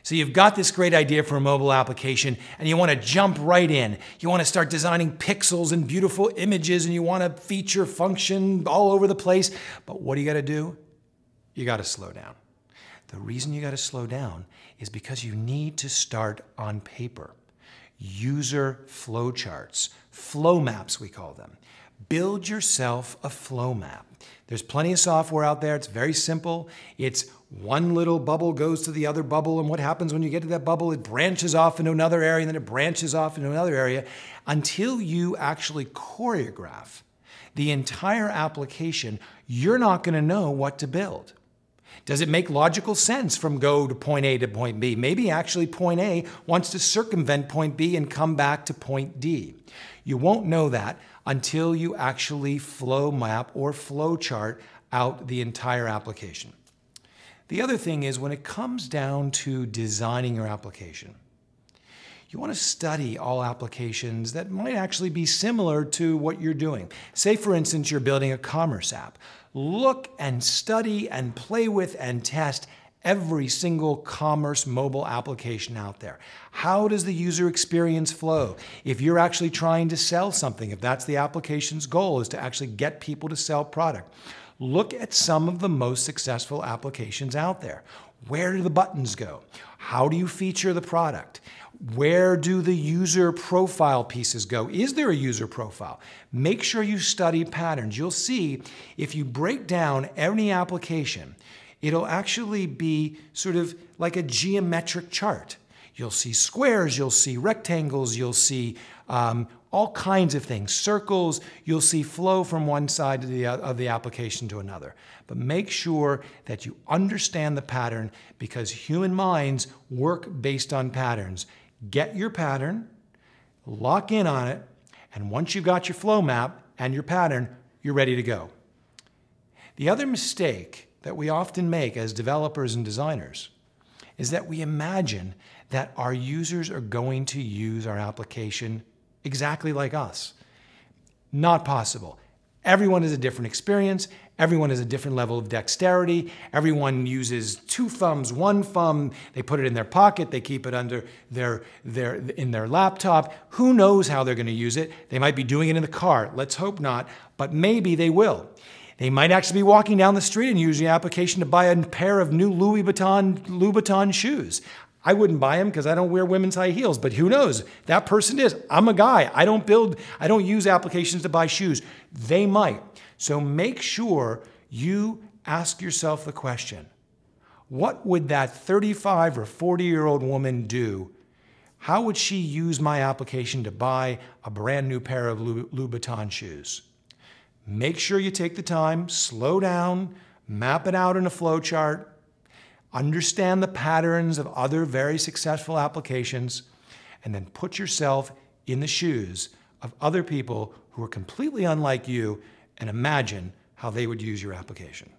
So you've got this great idea for a mobile application and you want to jump right in. You want to start designing pixels and beautiful images and you want to feature function all over the place. But what do you got to do? You got to slow down. The reason you got to slow down is because you need to start on paper. User flowcharts, flow maps we call them. Build yourself a flow map. There's plenty of software out there. It's very simple. It's one little bubble goes to the other bubble, and what happens when you get to that bubble? It branches off into another area, and then it branches off into another area until you actually choreograph the entire application. You're not going to know what to build. Does it make logical sense from go to point A to point B? Maybe actually point A wants to circumvent point B and come back to point D. You won't know that until you actually flow map or flow chart out the entire application. The other thing is when it comes down to designing your application, you want to study all applications that might actually be similar to what you're doing. Say, for instance, you're building a commerce app. Look and study and play with and test every single commerce mobile application out there. How does the user experience flow? If you're actually trying to sell something, if that's the application's goal is to actually get people to sell product, look at some of the most successful applications out there. Where do the buttons go? How do you feature the product? Where do the user profile pieces go? Is there a user profile? Make sure you study patterns. You'll see if you break down any application, it'll actually be sort of like a geometric chart. You'll see squares, you'll see rectangles, you'll see all kinds of things, circles, you'll see flow from one side of the application to another. But make sure that you understand the pattern because human minds work based on patterns. Get your pattern, lock in on it, and once you've got your flow map and your pattern, you're ready to go. The other mistake that we often make as developers and designers is that we imagine that our users are going to use our application exactly like us. Not possible. Everyone has a different experience. Everyone has a different level of dexterity. Everyone uses 2 thumbs, 1 thumb. They put it in their pocket. They keep it under in their laptop. Who knows how they're going to use it? They might be doing it in the car. Let's hope not, but maybe they will. They might actually be walking down the street and using the application to buy a pair of new Louis Vuitton shoes. I wouldn't buy them because I don't wear women's high heels, but who knows? That person is. I'm a guy. I don't use applications to buy shoes. They might. So make sure you ask yourself the question, what would that 35 or 40-year-old woman do? How would she use my application to buy a brand new pair of Louis Vuitton shoes? Make sure you take the time, slow down, map it out in a flow chart, understand the patterns of other very successful applications, and then put yourself in the shoes of other people who are completely unlike you and imagine how they would use your application.